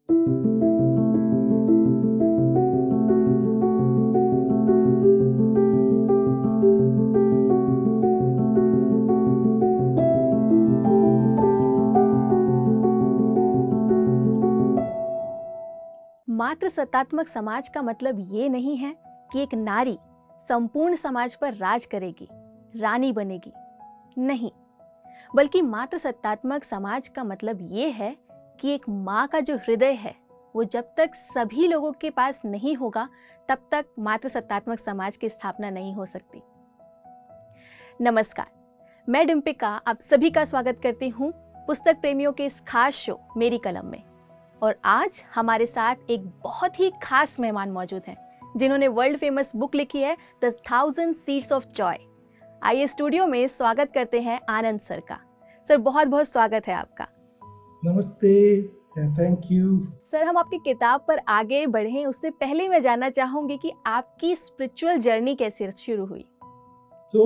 मात्र सत्तात्मक समाज का मतलब ये नहीं है कि एक नारी संपूर्ण समाज पर राज करेगी, रानी बनेगी। नहीं, बल्कि मात्र सत्तात्मक समाज का मतलब ये है कि एक माँ का जो हृदय है वो जब तक सभी लोगों के पास नहीं होगा तब तक मात्र सत्तात्मक समाज की स्थापना नहीं हो सकती। नमस्कार, मैं डिम्पिका आप सभी का स्वागत करती हूँ पुस्तक प्रेमियों के इस खास शो मेरी कलम में। और आज हमारे साथ एक बहुत ही खास मेहमान मौजूद हैं जिन्होंने वर्ल्ड फेमस बुक लिखी है द 1000 सीड्स ऑफ जॉय। आइए स्टूडियो में स्वागत करते हैं आनंद सर का। सर बहुत बहुत स्वागत है आपका। नमस्ते, थैंक यू। सर हम आपकी किताब पर आगे बढ़ें उससे पहले मैं जानना चाहूँगी कि आपकी स्पिरिचुअल जर्नी कैसे शुरू हुई। तो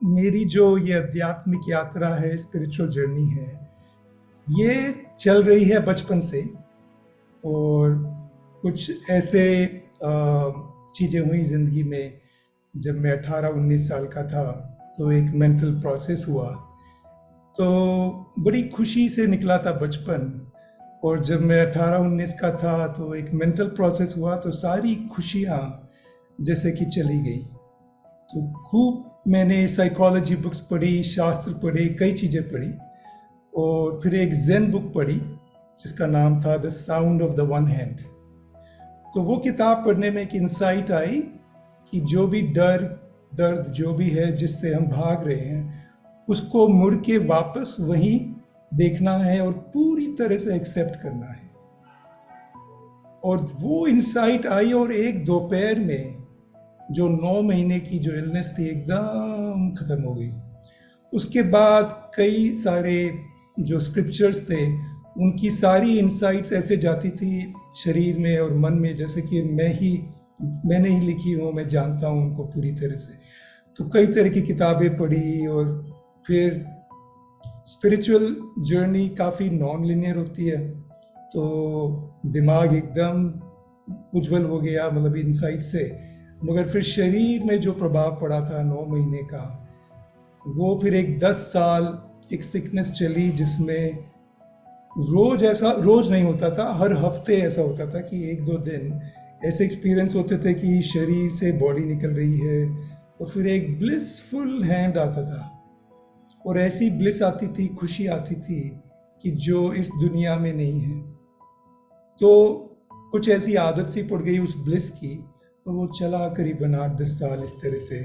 मेरी जो ये आध्यात्मिक यात्रा है, स्पिरिचुअल जर्नी है, ये चल रही है बचपन से। और कुछ ऐसे चीज़ें हुई ज़िंदगी में। जब मैं 18-19 साल का था तो एक मेंटल प्रोसेस हुआ, तो बड़ी खुशी से निकला था बचपन। और जब मैं 18-19 का था तो एक मेंटल प्रोसेस हुआ, तो सारी खुशियाँ जैसे कि चली गई। तो खूब मैंने साइकोलॉजी बुक्स पढ़ी, शास्त्र पढ़े, कई चीज़ें पढ़ी। और फिर एक ज़ेन बुक पढ़ी जिसका नाम था the sound of the one hand. तो वो किताब पढ़ने में एक इंसाइट आई कि जो भी डर दर्द जो भी है जिससे हम भाग रहे हैं उसको मुड़ के वापस वहीं देखना है और पूरी तरह से एक्सेप्ट करना है। और वो इंसाइट आई और एक दोपहर में जो 9 महीने की जो इलनेस थी एकदम ख़त्म हो गई। उसके बाद कई सारे जो स्क्रिप्चर्स थे उनकी सारी इंसाइट्स ऐसे जाती थी शरीर में और मन में जैसे कि मैंने ही लिखी हूँ, मैं जानता हूँ उनको पूरी तरह से। तो कई तरह की किताबें पढ़ी और फिर स्पिरिचुअल जर्नी काफ़ी नॉन लिनियर होती है, तो दिमाग एकदम उज्जवल हो गया, मतलब इंसाइट से। मगर फिर शरीर में जो प्रभाव पड़ा था 9 महीने का, वो फिर एक 10 साल एक सिकनेस चली जिसमें रोज नहीं होता था, हर हफ्ते ऐसा होता था कि 1-2 दिन ऐसे एक्सपीरियंस होते थे कि शरीर से बॉडी निकल रही है और फिर एक ब्लिसफुल हैंड आता था। और ऐसी ब्लिस आती थी, खुशी आती थी कि जो इस दुनिया में नहीं है। तो कुछ ऐसी आदत सी पड़ गई उस ब्लिस की, और वो चला करीबन 8-10 साल इस तरह से।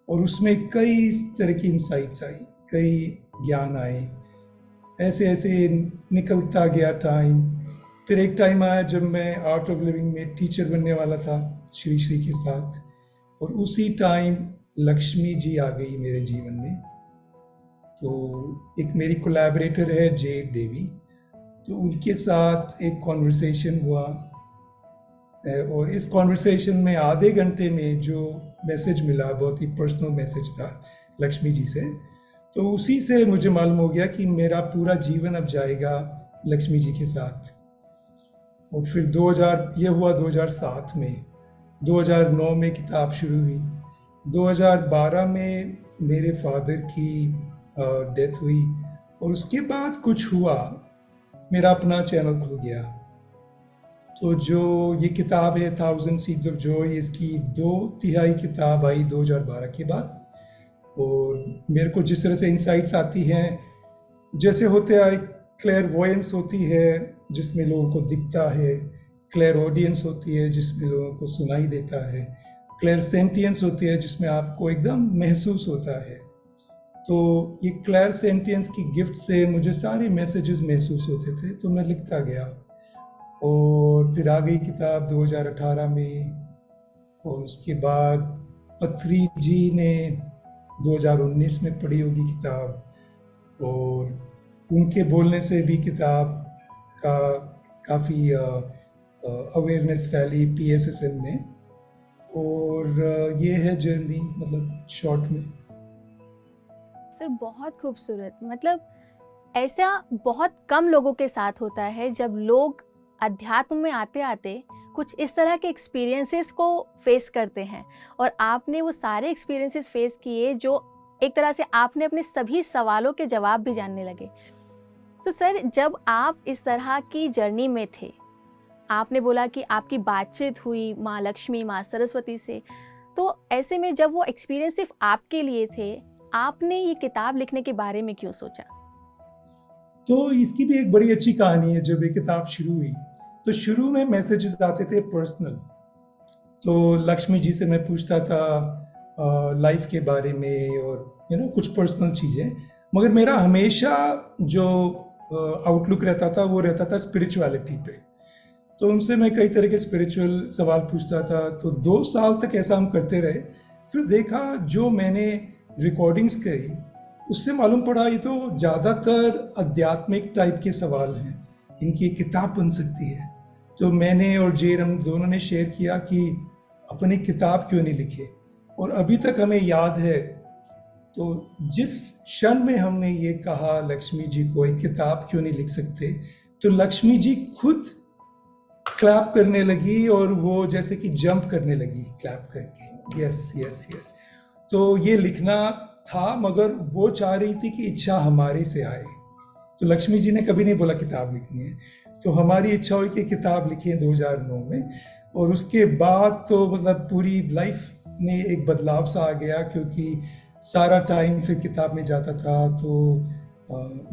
और उसमें कई तरह की इंसाइट्स आई, कई ज्ञान आए, ऐसे ऐसे निकलता गया टाइम। फिर एक टाइम आया जब मैं आर्ट ऑफ लिविंग में टीचर बनने वाला था श्री के साथ, और उसी टाइम लक्ष्मी जी आ गई मेरे जीवन में। तो एक मेरी कोलैबोरेटर है जेड देवी, तो उनके साथ एक कॉन्वर्सेशन हुआ। और इस कॉन्वर्सेशन में आधे घंटे में जो मैसेज मिला बहुत ही पर्सनल मैसेज था लक्ष्मी जी से। तो उसी से मुझे मालूम हो गया कि मेरा पूरा जीवन अब जाएगा लक्ष्मी जी के साथ। और फिर 2007 में, 2009 में किताब शुरू हुई, 2012 में मेरे फादर की डेथ हुई, और उसके बाद कुछ हुआ, मेरा अपना चैनल खुल गया। तो जो ये किताब है 1000 सीड्स ऑफ जॉय, इसकी 2/3 किताब आई 2012 के बाद। और मेरे को जिस तरह से इंसाइट्स आती हैं, जैसे होते आए, क्लेयरवॉयंस होती है जिसमें लोगों को दिखता है, क्लेयर ऑडियंस होती है जिसमें लोगों को सुनाई देता है, क्लेयर सेंटियंस होती है जिसमें आपको एकदम महसूस होता है। तो ये क्लेयर सेंटियंस की गिफ्ट से मुझे सारे मैसेजेस महसूस होते थे, तो मैं लिखता गया। और फिर आ गई किताब 2018 में, और उसके बाद पथरी जी ने 2019 में पढ़ी होगी किताब, और उनके बोलने से भी किताब का काफ़ी अवेयरनेस फैली PSSM में। और ये है जर्नी, मतलब शॉर्ट में। सर बहुत खूबसूरत। मतलब ऐसा बहुत कम लोगों के साथ होता है जब लोग अध्यात्म में आते आते कुछ इस तरह के एक्सपीरियंसेस को फेस करते हैं और आपने वो सारे एक्सपीरियंसेस फेस किए जो एक तरह से आपने अपने सभी सवालों के जवाब भी जानने लगे। तो सर, जब आप इस तरह की जर्नी में थे, आपने बोला कि आपकी बातचीत हुई माँ लक्ष्मी, माँ सरस्वती से, तो ऐसे में जब वो एक्सपीरियंस सिर्फ आपके लिए थे, आपने ये किताब लिखने के बारे में क्यों सोचा? तो इसकी भी एक बड़ी अच्छी कहानी है। जब ये किताब शुरू हुई तो शुरू में मैसेजेस आते थे पर्सनल। तो लक्ष्मी जी से मैं पूछता था लाइफ के बारे में और कुछ पर्सनल चीज़ें, मगर मेरा हमेशा जो आउटलुक रहता था वो रहता था स्पिरिचुअलिटी पे। तो उनसे मैं कई तरह के स्पिरिचुअल सवाल पूछता था। तो 2 साल तक ऐसा हम करते रहे। फिर देखा जो मैंने रिकॉर्डिंग्स करी उससे मालूम पड़ा ये तो ज़्यादातर आध्यात्मिक टाइप के सवाल हैं, इनकी एक किताब बन सकती है। तो मैंने और जेड हम दोनों ने शेयर किया कि अपनी किताब क्यों नहीं लिखे। और अभी तक हमें याद है, तो जिस क्षण में हमने ये कहा लक्ष्मी जी को एक किताब क्यों नहीं लिख सकते, तो लक्ष्मी जी खुद क्लैप करने लगी और वो जैसे कि जंप करने लगी क्लैप करके, यस यस यस। तो ये लिखना था, मगर वो चाह रही थी कि इच्छा हमारे से आए। तो लक्ष्मी जी ने कभी नहीं बोला किताब लिखनी है, तो हमारी इच्छा हुई कि किताब लिखी 2009 में। और उसके बाद तो मतलब पूरी लाइफ में एक बदलाव सा आ गया, क्योंकि सारा टाइम फिर किताब में जाता था। तो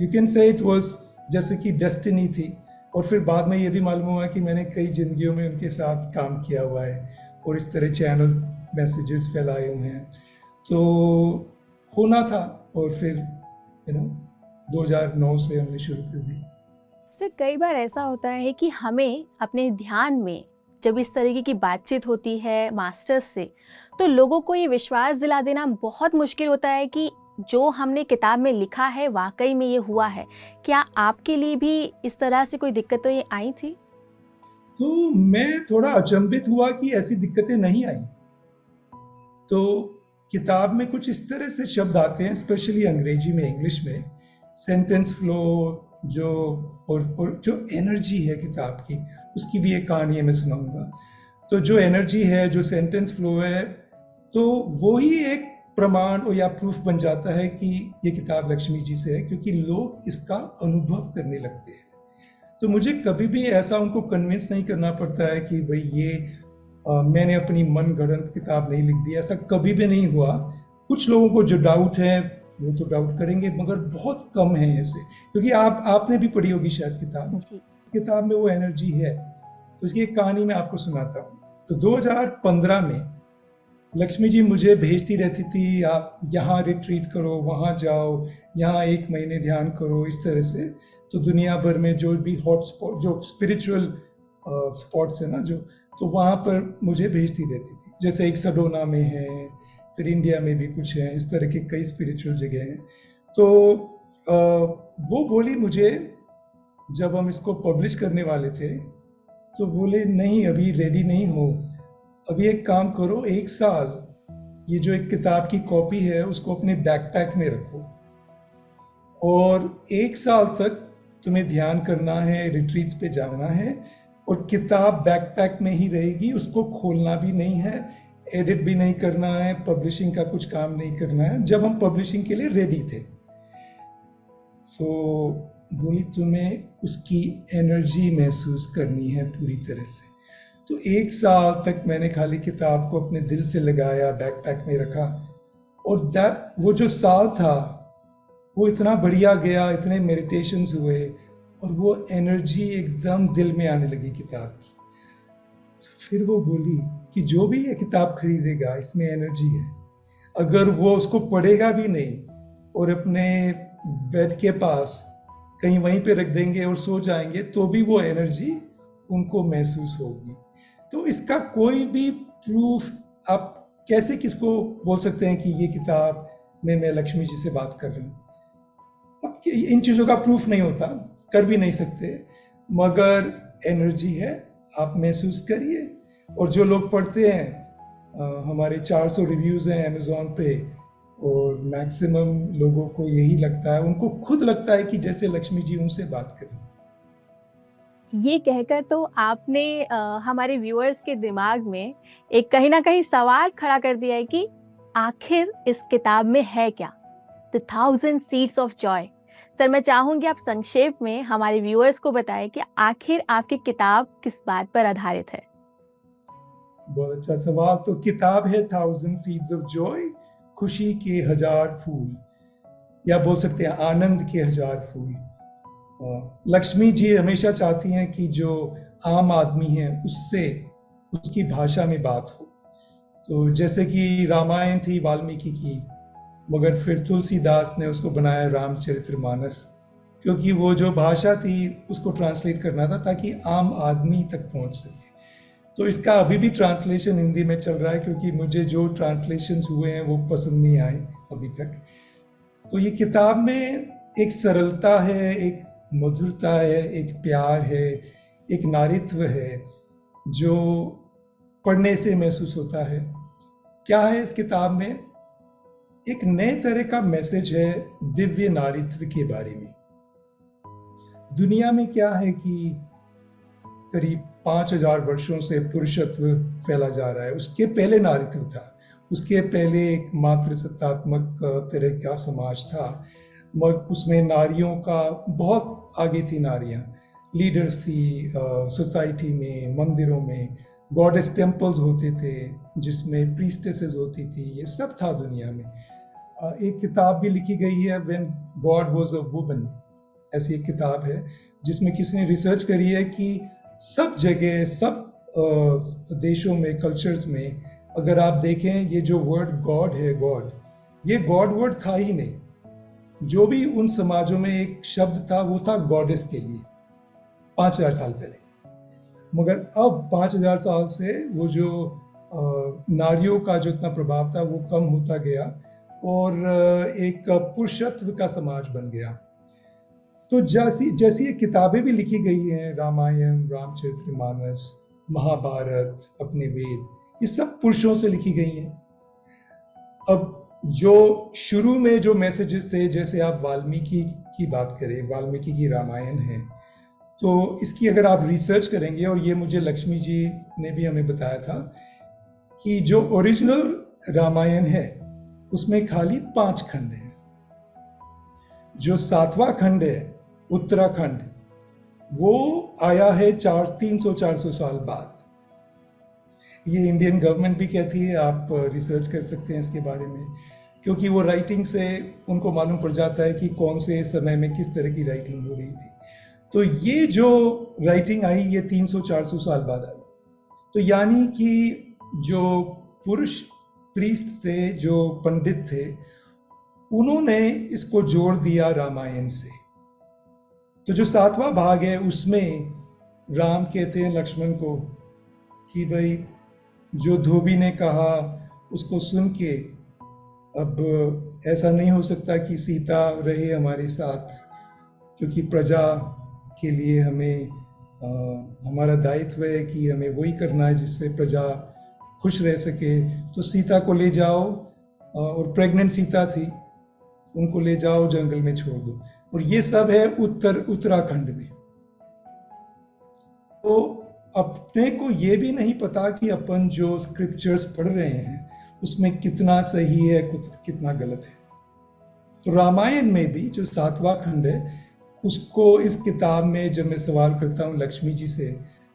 you can say it was जैसे कि डेस्टिनी थी। और फिर बाद में ये भी मालूम हुआ कि मैंने कई जिंदगियों में उनके साथ काम किया हुआ है और इस तरह चैनल मैसेजेस फैलाए हुए हैं। तो होना था, और फिर 2009 से हमने शुरू कर दी। सर, कई बार ऐसा होता है कि हमें अपने ध्यान में जब इस तरीके की बातचीत होती है मास्टर्स से, तो लोगों को ये विश्वास दिला देना बहुत मुश्किल होता है कि जो हमने किताब में लिखा है वाकई में ये हुआ है। क्या आपके लिए भी इस तरह से कोई दिक्कतें आई थी? तो मैं थोड़ा अचंभित हुआ कि ऐसी दिक्कतें नहीं आई। तो किताब में कुछ इस तरह से शब्द आते हैं, स्पेशली अंग्रेजी में, इंग्लिश में, सेंटेंस फ्लो जो और जो एनर्जी है किताब की, उसकी भी एक कहानी है, मैं सुनाऊंगा। तो जो एनर्जी है, जो सेंटेंस फ्लो है, तो वो ही एक प्रमाण और या प्रूफ बन जाता है कि ये किताब लक्ष्मी जी से है, क्योंकि लोग इसका अनुभव करने लगते हैं। तो मुझे कभी भी ऐसा उनको कन्विंस नहीं करना पड़ता है कि भाई ये मैंने अपनी मन गढ़ंत किताब नहीं लिख दी, ऐसा कभी भी नहीं हुआ। कुछ लोगों को जो डाउट है वो तो डाउट करेंगे, मगर बहुत कम है ऐसे, क्योंकि आपने भी पढ़ी होगी शायद किताब में वो एनर्जी है। तो इसकी एक कहानी मैं आपको सुनाता हूँ। तो 2015 में लक्ष्मी जी मुझे भेजती रहती थी, आप यहाँ रिट्रीट करो, वहाँ जाओ, यहाँ 1 महीने ध्यान करो, इस तरह से। तो दुनिया भर में जो भी हॉट स्पॉट, जो स्पिरिचुअल स्पॉट्स है ना, जो, तो वहाँ पर मुझे भेजती रहती थी। जैसे एक सडोना में है, फिर इंडिया में भी कुछ है, इस तरह के कई स्पिरिचुअल जगह हैं। तो वो बोली मुझे, जब हम इसको पब्लिश करने वाले थे, तो बोले नहीं अभी रेडी नहीं हो, अभी एक काम करो, 1 साल ये जो एक किताब की कॉपी है उसको अपने बैकपैक में रखो, और 1 साल तक तुम्हें ध्यान करना है, रिट्रीट्स पे जाना है, और किताब बैकपैक में ही रहेगी, उसको खोलना भी नहीं है, एडिट भी नहीं करना है, पब्लिशिंग का कुछ काम नहीं करना है। जब हम पब्लिशिंग के लिए रेडी थे, तो बोली तुम्हें उसकी एनर्जी महसूस करनी है पूरी तरह से। तो 1 साल तक मैंने खाली किताब को अपने दिल से लगाया, बैकपैक में रखा, और वो जो साल था वो इतना बढ़िया गया, इतने मेडिटेशंस हुए, और वो एनर्जी एकदम दिल में आने लगी किताब की। तो फिर वो बोली कि जो भी ये किताब खरीदेगा, इसमें एनर्जी है, अगर वो उसको पढ़ेगा भी नहीं और अपने बेड के पास कहीं वहीं पे रख देंगे और सो जाएंगे, तो भी वो एनर्जी उनको महसूस होगी। तो इसका कोई भी प्रूफ आप कैसे किसको बोल सकते हैं कि ये किताब में मैं लक्ष्मी जी से बात कर रहा हूँ? अब इन चीज़ों का प्रूफ नहीं होता, कर भी नहीं सकते, मगर एनर्जी है, आप महसूस करिए। और जो लोग पढ़ते हैं, हमारे 400 रिव्यूज़ हैं अमेज़ॉन पे, और मैक्सिमम लोगों को यही लगता है, उनको खुद लगता है कि जैसे लक्ष्मी जी उनसे बात करें। ये कहकर तो आपने हमारे व्यूअर्स के दिमाग में एक कहीं ना कहीं सवाल खड़ा कर दिया है कि आखिर इस किताब में है क्या, the 1000 seeds of Joy. Sir, मैं चाहूंगी आप संक्षेप में हमारे व्यूअर्स को बताएं कि आखिर आपकी किताब किस बात पर आधारित है। बहुत अच्छा सवाल। तो किताब है 1000 सीड्स ऑफ जॉय, खुशी के 1000 फूल, या बोल सकते हैं आनंद के 1000 फूल। लक्ष्मी जी हमेशा चाहती हैं कि जो आम आदमी है उससे उसकी भाषा में बात हो। तो जैसे कि रामायण थी वाल्मीकि की, मगर फिर तुलसीदास ने उसको बनाया रामचरितमानस, क्योंकि वो जो भाषा थी उसको ट्रांसलेट करना था ताकि आम आदमी तक पहुंच सके। तो इसका अभी भी ट्रांसलेशन हिंदी में चल रहा है, क्योंकि मुझे जो ट्रांसलेशंस हुए हैं वो पसंद नहीं आए अभी तक। तो ये किताब में एक सरलता है, एक मधुरता है, एक प्यार है, एक नारित्व है जो पढ़ने से महसूस होता है। क्या है इस किताब में? एक नए तरह का मैसेज है दिव्य नारित्व के बारे में। दुनिया में क्या है कि करीब 5000 वर्षों से पुरुषत्व फैला जा रहा है। उसके पहले नारित्व था, उसके पहले एक मातृ सत्तात्मक तरह का समाज था, मगर उसमें नारियों का बहुत आगे थी। नारियां लीडर्स थी सोसाइटी में, मंदिरों में गॉडेस टेम्पल्स होते थे जिसमें प्रीस्टेसेस होती थी। ये सब था दुनिया में। एक किताब भी लिखी गई है when God was a woman, ऐसी एक किताब है जिसमें किसी ने रिसर्च करी है कि सब जगह, सब देशों में, कल्चर्स में अगर आप देखें, ये जो वर्ड गॉड है, गॉड, ये गॉड वर्ड था ही नहीं। जो भी उन समाजों में एक शब्द था वो था गॉडेस के लिए 5000 साल पहले। मगर अब 5000 साल से वो जो नारियों का जो इतना प्रभाव था वो कम होता गया और एक पुरुषत्व का समाज बन गया। तो जैसी जैसी ये किताबें भी लिखी गई हैं, रामायण, रामचरितमानस, महाभारत, अपने वेद, ये सब पुरुषों से लिखी गई हैं। अब जो शुरू में जो मैसेजेस थे, जैसे आप वाल्मीकि की बात करें, वाल्मीकि की रामायण है, तो इसकी अगर आप रिसर्च करेंगे, और ये मुझे लक्ष्मी जी ने भी हमें बताया था कि जो ओरिजिनल रामायण है उसमें खाली 5 खंड हैं। जो 7वां खंड है, उत्तराखंड, वो आया है 300-400 साल बाद। ये इंडियन गवर्नमेंट भी कहती है, आप रिसर्च कर सकते हैं इसके बारे में, क्योंकि वो राइटिंग से उनको मालूम पड़ जाता है कि कौन से समय में किस तरह की राइटिंग हो रही थी। तो ये जो राइटिंग आई, ये 300-400 साल बाद आई। तो यानी कि जो पुरुष प्रीस्ट थे, जो पंडित थे, उन्होंने इसको जोड़ दिया रामायण से। तो जो 7वां भाग है उसमें राम कहते हैं लक्ष्मण को कि भाई जो धोबी ने कहा उसको सुन के, अब ऐसा नहीं हो सकता कि सीता रहे हमारे साथ, क्योंकि प्रजा के लिए हमें हमारा दायित्व है कि हमें वही करना है जिससे प्रजा खुश रह सके। तो सीता को ले जाओ, और प्रेग्नेंट सीता थी, उनको ले जाओ जंगल में छोड़ दो। और ये सब है उत्तराखंड में। तो अपने को ये भी नहीं पता कि अपन जो स्क्रिप्चर्स पढ़ रहे हैं उसमें कितना सही है, कितना गलत है। तो रामायण में भी जो 7वां खंड है, उसको इस किताब में जब मैं सवाल करता हूँ लक्ष्मी जी से,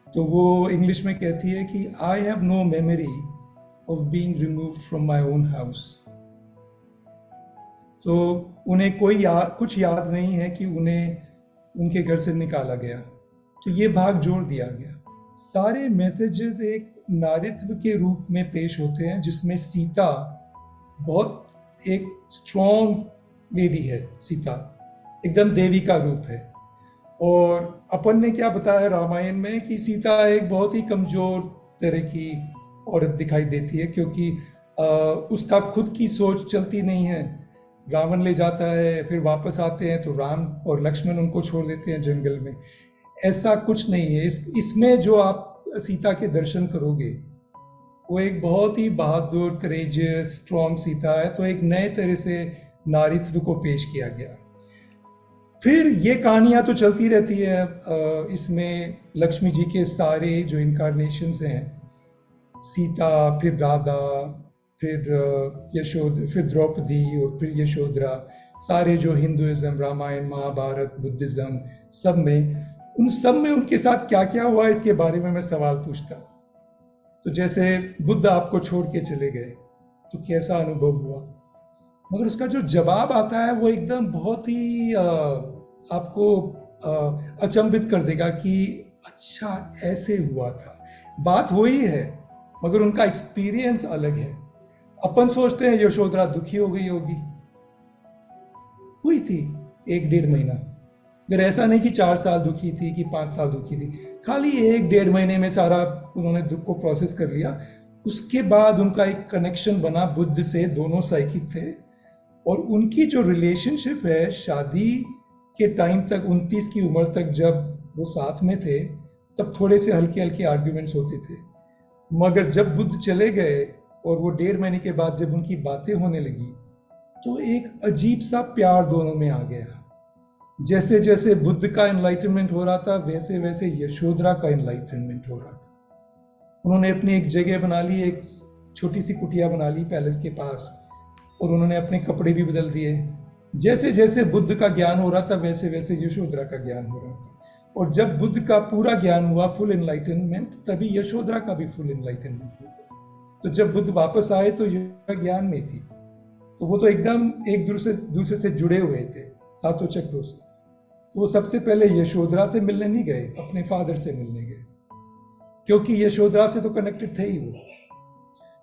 तो वो इंग्लिश में कहती है कि I have no memory of being removed from my own house. तो उन्हें कुछ याद नहीं है कि उन्हें उनके घर से निकाला गया। तो ये भाग जोड़ दिया गया। सारे मैसेजेस एक नारित्व के रूप में पेश होते हैं, जिसमें सीता बहुत एक स्ट्रॉन्ग लेडी है। सीता एकदम देवी का रूप है। और अपन ने क्या बताया रामायण में कि सीता एक बहुत ही कमजोर तरह की औरत दिखाई देती है, क्योंकि उसका खुद की सोच चलती नहीं है। रावण ले जाता है, फिर वापस आते हैं तो राम और लक्ष्मण उनको छोड़ देते हैं जंगल में। ऐसा कुछ नहीं है। इसमें जो आप सीता के दर्शन करोगे वो एक बहुत ही बहादुर, करेजियस, स्ट्रॉन्ग सीता है। तो एक नए तरह से नारीत्व को पेश किया गया। फिर ये कहानियाँ तो चलती रहती है। इसमें लक्ष्मी जी के सारे जो इनकारनेशंस हैं, सीता, फिर राधा, फिर फिर द्रौपदी और फिर यशोधरा, सारे जो हिंदुइज्म, रामायण, महाभारत, बुद्धिज्म, सब में, उन सब में उनके साथ क्या क्या हुआ इसके बारे में मैं सवाल पूछता। तो जैसे बुद्ध आपको छोड़ के चले गए तो कैसा अनुभव हुआ, मगर उसका जो जवाब आता है वो एकदम बहुत ही आपको अचंभित कर देगा कि अच्छा ऐसे हुआ था। बात वही है मगर उनका एक्सपीरियंस अलग है। अपन सोचते हैं यशोधरा दुखी हो गई होगी, हुई थी 1-1.5 महीना, अगर ऐसा नहीं कि 4 साल दुखी थी कि 5 साल दुखी थी, खाली 1-1.5 महीने में सारा उन्होंने दुख को प्रोसेस कर लिया। उसके बाद उनका एक कनेक्शन बना बुद्ध से, दोनों साइकिक थे, और उनकी जो रिलेशनशिप है शादी के टाइम तक, 29 की उम्र तक जब वो साथ में थे, तब थोड़े से हल्के हल्के आर्ग्यूमेंट्स होते थे, मगर जब बुद्ध चले गए और वो 1.5 महीने के बाद जब उनकी बातें होने लगी तो एक अजीब सा प्यार दोनों में आ गया। जैसे जैसे बुद्ध का एनलाइटनमेंट हो रहा था वैसे वैसे यशोधरा का एनलाइटनमेंट हो रहा था। उन्होंने अपनी एक जगह बना ली, एक छोटी सी कुटिया बना ली पैलेस के पास, और उन्होंने अपने कपड़े भी बदल दिए। जैसे जैसे बुद्ध का ज्ञान हो रहा था वैसे वैसे यशोधरा का ज्ञान हो रहा था, और जब बुद्ध का पूरा ज्ञान हुआ, फुल एनलाइटनमेंट, तभी यशोधरा का भी फुल एनलाइटनमेंट हुआ। तो जब बुद्ध वापस आए तो यशोधरा ज्ञान में थी, तो वो तो एकदम एक दूसरे से जुड़े हुए थे, सातों चक्रों से। तो वो सबसे पहले यशोधरा से मिलने नहीं गए, अपने फादर से मिलने गए, क्योंकि यशोधरा से तो कनेक्टेड थे ही वो।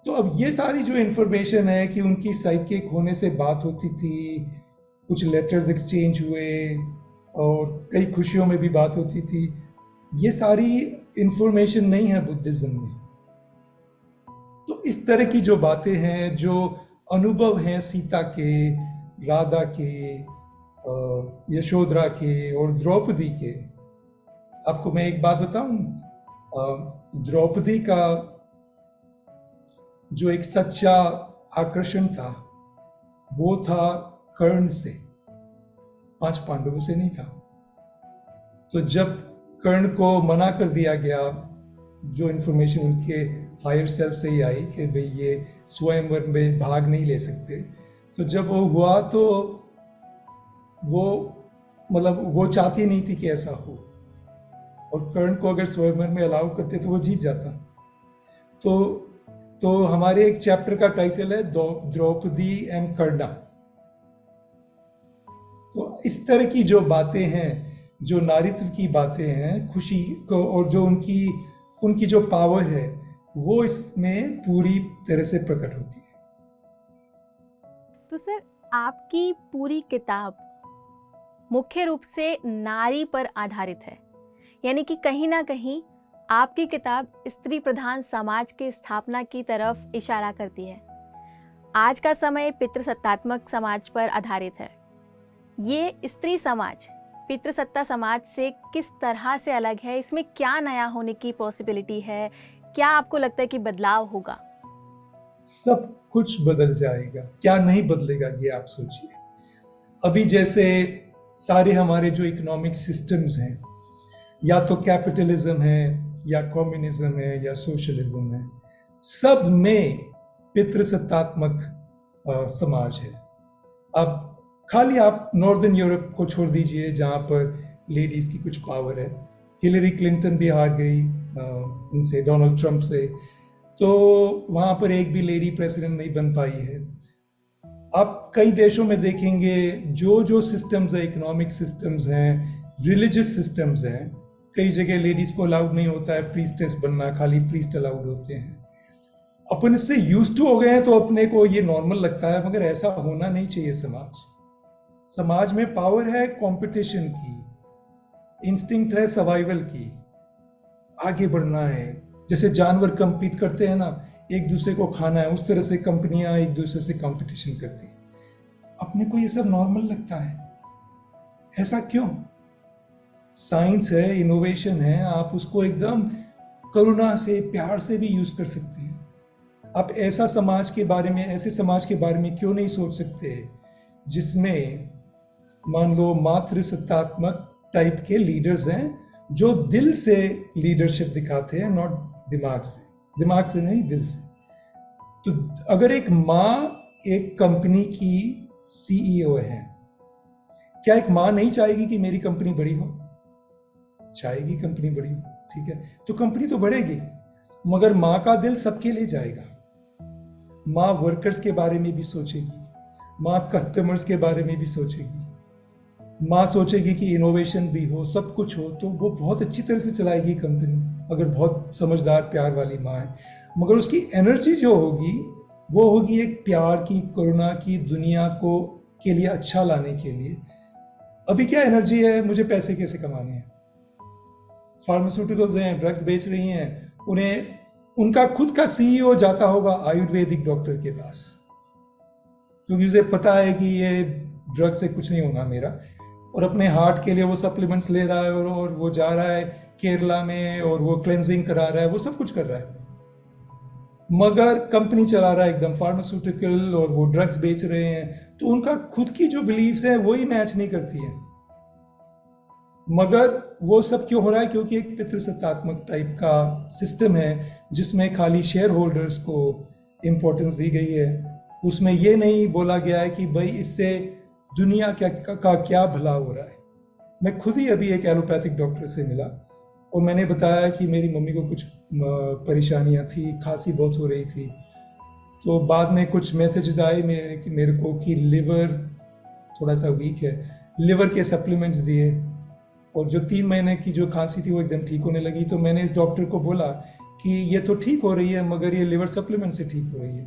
तो अब ये सारी जो इन्फॉर्मेशन है कि उनकी साइकिक होने से बात होती थी, कुछ लेटर्स एक्सचेंज हुए और कई खुशियों में भी बात होती थी, ये सारी इन्फॉर्मेशन नहीं है बुद्धिज्म में। तो इस तरह की जो बातें हैं, जो अनुभव हैं सीता के, राधा के, यशोधरा के और द्रौपदी के, आपको मैं एक बात बताऊं, द्रौपदी का जो एक सच्चा आकर्षण था वो था कर्ण से, 5 पांडवों से नहीं था। तो जब कर्ण को मना कर दिया गया, जो इन्फॉर्मेशन उनके हायर सेल्फ से ही आई कि भाई ये स्वयंवर में भाग नहीं ले सकते, तो जब वो हुआ तो वो चाहती नहीं थी कि ऐसा हो, और कर्ण को अगर स्वयंवर में अलाउ करते तो वो जीत जाता। तो हमारे एक चैप्टर का टाइटल है द्रौपदी एंड कर्णा। तो इस तरह की जो बातें हैं, जो नारीत्व की बातें हैं, खुशी को, और जो उनकी जो पावर है वो इसमें पूरी तरह से प्रकट होती है। तो सर, आपकी पूरी किताब मुख्य रूप से नारी पर आधारित है, यानी कि कहीं ना कहीं आपकी किताब स्त्री प्रधान समाज की स्थापना की तरफ इशारा करती है। आज का समय पितृसत्तात्मक समाज पर आधारित है। ये स्त्री समाज पितृसत्ता समाज से किस तरह से अलग है? इसमें क्या नया होने की पॉसिबिलिटी है? क्या आपको लगता है कि बदलाव होगा? सब कुछ बदल जाएगा, क्या नहीं बदलेगा ये आप सोचिए। अभी जैसे सारे हमारे जो इकोनॉमिक सिस्टम्स हैं, या तो कैपिटलिज्म है या कम्युनिज्म है या सोशलिज्म है, सब में पितृसत्तात्मक समाज है। अब खाली आप नॉर्दर्न यूरोप को छोड़ दीजिए जहाँ पर लेडीज की कुछ पावर है। हिलरी क्लिंटन भी हार गई इनसे, डोनाल्ड ट्रंप से, तो वहाँ पर एक भी लेडी प्रेसिडेंट नहीं बन पाई है। आप कई देशों में देखेंगे जो सिस्टम्स है, इकोनॉमिक सिस्टम्स हैं, रिलीजियस सिस्टम्स हैं, कई जगह लेडीज को अलाउड नहीं होता है प्रीस्टेस बनना, खाली प्रीस्ट अलाउड होते हैं। अपन इससे यूज्ड टू हो गए हैं तो अपने को ये नॉर्मल लगता है, मगर ऐसा होना नहीं चाहिए। समाज में पावर है कंपटीशन की, इंस्टिंक्ट है सर्वाइवल की, आगे बढ़ना है। जैसे जानवर कंपीट करते हैं ना, एक दूसरे को खाना है, उस तरह से कंपनियां एक दूसरे से कंपटीशन करती हैं। अपने को ये सब नॉर्मल लगता है, ऐसा क्यों? साइंस है, इनोवेशन है, आप उसको एकदम करुणा से, प्यार से भी यूज कर सकते हैं। आप ऐसे समाज के बारे में क्यों नहीं सोच सकते जिसमें मान लो मातृसत्तात्मक टाइप के लीडर्स हैं जो दिल से लीडरशिप दिखाते हैं, नॉट दिमाग से नहीं, दिल से। तो अगर एक माँ एक कंपनी की सीईओ है, क्या एक माँ नहीं चाहेगी कि मेरी कंपनी बड़ी हो? चाहेगी कंपनी बड़ी हो, ठीक है, तो कंपनी तो बढ़ेगी, मगर माँ का दिल सबके लिए जाएगा। माँ वर्कर्स के बारे में भी सोचेगी, माँ कस्टमर्स के बारे में भी सोचेगी, माँ सोचेगी कि इनोवेशन भी हो, सब कुछ हो, तो वो बहुत अच्छी तरह से चलाएगी कंपनी, अगर बहुत समझदार प्यार वाली माँ है। मगर उसकी एनर्जी जो होगी वो होगी एक प्यार की, करुणा की, दुनिया को के लिए अच्छा लाने के लिए। अभी क्या एनर्जी है? मुझे पैसे कैसे कमाने हैं। फार्मास्यूटिकल्स हैं, ड्रग्स बेच रही हैं, उन्हें उनका खुद का सीईओ जाता होगा आयुर्वेदिक डॉक्टर के पास, क्योंकि उसे पता है कि ये ड्रग से कुछ नहीं होना मेरा, और अपने हार्ट के लिए वो सप्लीमेंट्स ले रहा है, और वो जा रहा है केरला में और वो क्लेंजिंग करा रहा है, वो सब कुछ कर रहा है, मगर कंपनी चला रहा है एकदम फार्मास्यूटिकल, और वो ड्रग्स बेच रहे हैं, तो उनका खुद की जो बिलीव्स है वही मैच नहीं करती है। मगर वो सब क्यों हो रहा है? क्योंकि एक पितृसत्तात्मक टाइप का सिस्टम है जिसमें खाली शेयर होल्डर्स को इम्पोर्टेंस दी गई है। उसमें ये नहीं बोला गया है कि भाई इससे दुनिया का क्या भला हो रहा है। मैं खुद ही अभी एक एलोपैथिक डॉक्टर से मिला और मैंने बताया कि मेरी मम्मी को कुछ परेशानियां थी, खांसी बहुत हो रही थी, तो बाद में कुछ मैसेजेस आए मेरे को कि लिवर थोड़ा सा वीक है, लिवर के सप्लीमेंट्स दिए, और जो 3 महीने की जो खांसी थी वो एकदम ठीक होने लगी। तो मैंने इस डॉक्टर को बोला कि ये तो ठीक हो रही है, मगर ये लिवर सप्लीमेंट से ठीक हो रही है।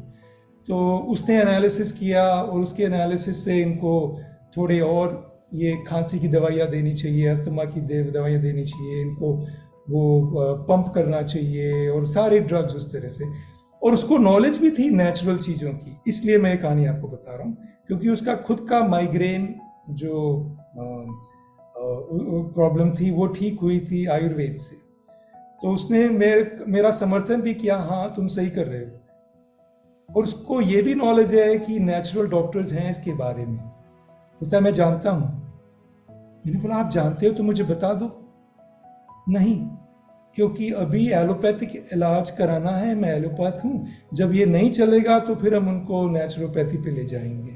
तो उसने एनालिसिस किया और उसके एनालिसिस से इनको थोड़े और ये खांसी की दवाइयाँ देनी चाहिए, अस्थमा की दवाइयाँ देनी चाहिए, इनको वो पंप करना चाहिए, और सारे ड्रग्स उस तरह से। और उसको नॉलेज भी थी नेचुरल चीज़ों की, इसलिए मैं कहानी आपको बता रहा हूँ, क्योंकि उसका खुद का माइग्रेन जो प्रॉब्लम थी वो ठीक हुई थी आयुर्वेद से। तो उसने मेरा समर्थन भी किया, हाँ तुम सही कर रहे हो। और उसको ये भी नॉलेज है कि नेचुरल डॉक्टर्स हैं इसके बारे में। बोलता है मैं जानता हूँ। मैंने बोला आप जानते हो तो मुझे बता दो। नहीं, क्योंकि अभी एलोपैथिक इलाज कराना है, मैं एलोपैथ हूँ, जब ये नहीं चलेगा तो फिर हम उनको नेचुरोपैथी पे ले जाएंगे।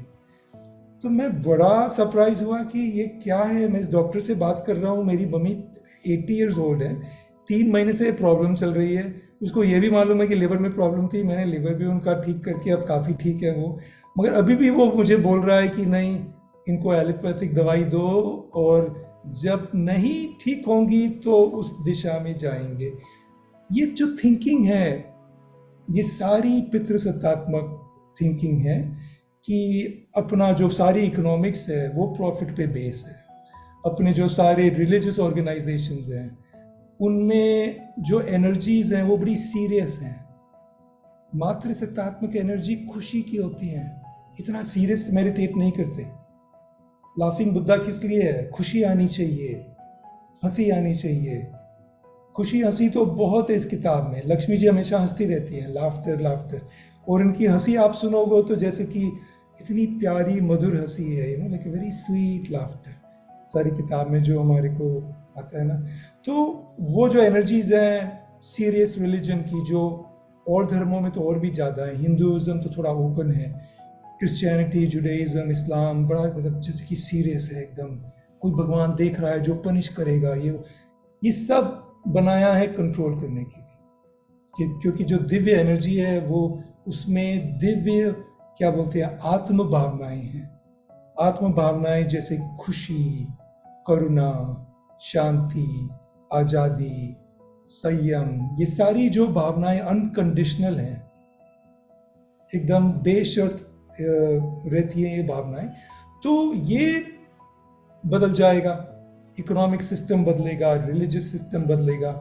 तो मैं बड़ा सरप्राइज हुआ कि ये क्या है। मैं इस डॉक्टर से बात कर रहा हूँ, मेरी मम्मी 80 ईयर्स ओल्ड है, 3 महीने से प्रॉब्लम चल रही है, उसको ये भी मालूम है कि लिवर में प्रॉब्लम थी, मैंने लिवर भी उनका ठीक करके अब काफ़ी ठीक है वो, मगर अभी भी वो मुझे बोल रहा है कि नहीं इनको एलोपैथिक दवाई दो, और जब नहीं ठीक होंगी तो उस दिशा में जाएंगे। ये जो थिंकिंग है ये सारी पितृसत्तात्मक थिंकिंग है कि अपना जो सारी इकोनॉमिक्स है वो प्रॉफिट पे बेस है। अपने जो सारे रिलीजियस ऑर्गेनाइजेशंस हैं उनमें जो एनर्जीज हैं वो बड़ी सीरियस हैं। मातृसत्तात्मक एनर्जी खुशी की होती हैं, इतना सीरियस मेडिटेट नहीं करते। लाफिंग बुद्धा किस लिए है? खुशी आनी चाहिए, हंसी आनी चाहिए। खुशी हंसी तो बहुत है इस किताब में, लक्ष्मी जी हमेशा हंसती रहती हैं, लाफ्टर लाफ्टर। और इनकी हंसी आप सुनोगे तो जैसे कि इतनी प्यारी मधुर हंसी है, like a very sweet laughter, सारी किताब में जो हमारे को आता है ना। तो वो जो एनर्जीज हैं सीरियस रिलीजन की, जो और धर्मों में तो और भी ज़्यादा है, हिंदुज़म तो थोड़ा ओपन है, क्रिश्चियनिटी, जुडाइज़म, इस्लाम बड़ा मतलब जैसे कि सीरियस है एकदम, कोई भगवान देख रहा है जो पनिश करेगा, ये सब बनाया है कंट्रोल करने के लिए। क्योंकि जो दिव्य एनर्जी है वो उसमें दिव्य क्या बोलते हैं आत्म भावनाएं हैं। आत्म भावनाएं जैसे खुशी, करुणा, शांति, आज़ादी, संयम, ये सारी जो भावनाएं अनकंडीशनल हैं, एकदम बेशर्त रहती हैं ये भावनाएं, तो ये बदल जाएगा। इकोनॉमिक सिस्टम बदलेगा, रिलीजियस सिस्टम बदलेगा,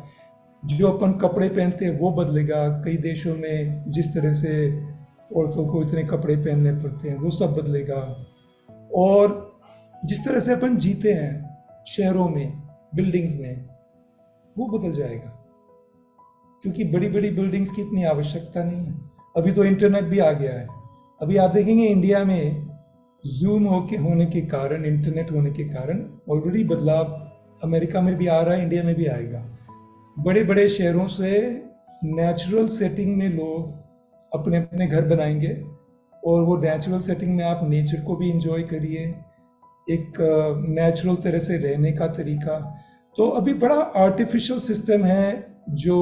जो अपन कपड़े पहनते हैं वो बदलेगा। कई देशों में जिस तरह से औरतों को इतने कपड़े पहनने पड़ते हैं वो सब बदलेगा, और जिस तरह से अपन जीते हैं शहरों में, बिल्डिंग्स में, वो बदल जाएगा। क्योंकि बड़ी बड़ी बिल्डिंग्स की इतनी आवश्यकता नहीं है। अभी तो इंटरनेट भी आ गया है। अभी आप देखेंगे इंडिया में जूम होने के कारण, इंटरनेट होने के कारण ऑलरेडी बदलाव अमेरिका में भी आ रहा है, इंडिया में भी आएगा। बड़े बड़े शहरों से नेचुरल सेटिंग में लोग अपने अपने घर बनाएंगे और वो नेचुरल सेटिंग में आप नेचर को भी इंजॉय करिए, एक नेचुरल तरह से रहने का तरीका। तो अभी बड़ा आर्टिफिशियल सिस्टम है जो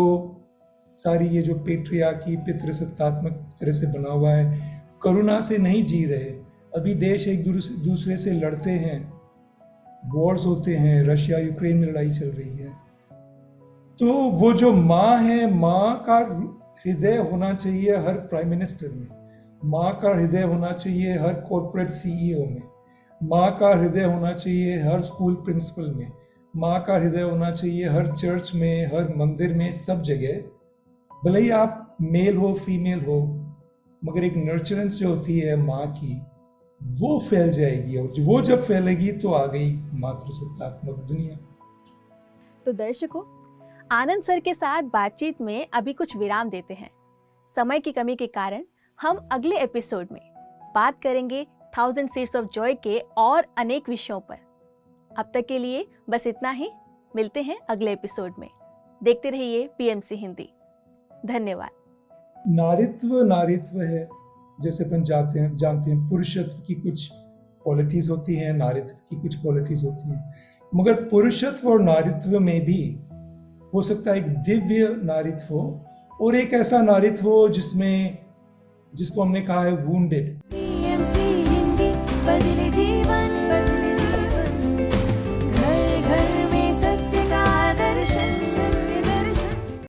सारी ये जो पेट्रियार्की, पितृसत्तात्मक तरह से बना हुआ है, करुणा से नहीं जी रहे। अभी देश एक दूसरे से लड़ते हैं, वॉर्स होते हैं, रशिया यूक्रेन में लड़ाई चल रही है। तो वो जो माँ है, माँ का हृदय होना चाहिए हर प्राइम मिनिस्टर में, माँ का हृदय होना चाहिए हर कॉर्पोरेट सीईओ में, माँ का हृदय होना चाहिए हर स्कूल प्रिंसिपल में, माँ का हृदय होना चाहिए हर चर्च में, हर मंदिर में, सब जगह। भले ही आप मेल हो फीमेल हो, मगर एक नर्चरेंस जो होती है माँ की, वो फैल जाएगी, और वो जब फैलेगी तो आ गई मातृसत्तात्मक दुनिया। तो दर्शकों, आनंद सर के साथ बातचीत में अभी कुछ विराम देते हैं। समय की कमी के कारण हम अगले एपिसोड में बात करेंगे 1000 सीड्स ऑफ जॉय के और अनेक विषयों पर। अब तक के लिए बस इतना ही। मिलते हैं अगले एपिसोड में। देखते रहिए पीएमसी हिंदी। धन्यवाद। नारित्व नारित्व है, जैसे अपन जानते हैं पुरुषत्व की कुछ क्वालिटीज होती हैं, नारित्व की कुछ क्वालिटीज होती हैं, मगर पुरुषत्व और नारित्व में भी हो सकता है एक दिव्य नारित्व हो और एक ऐसा नारित्व हो जिसको हमने कहा है वुंडेड। पीएमसी हिंदी बदले जी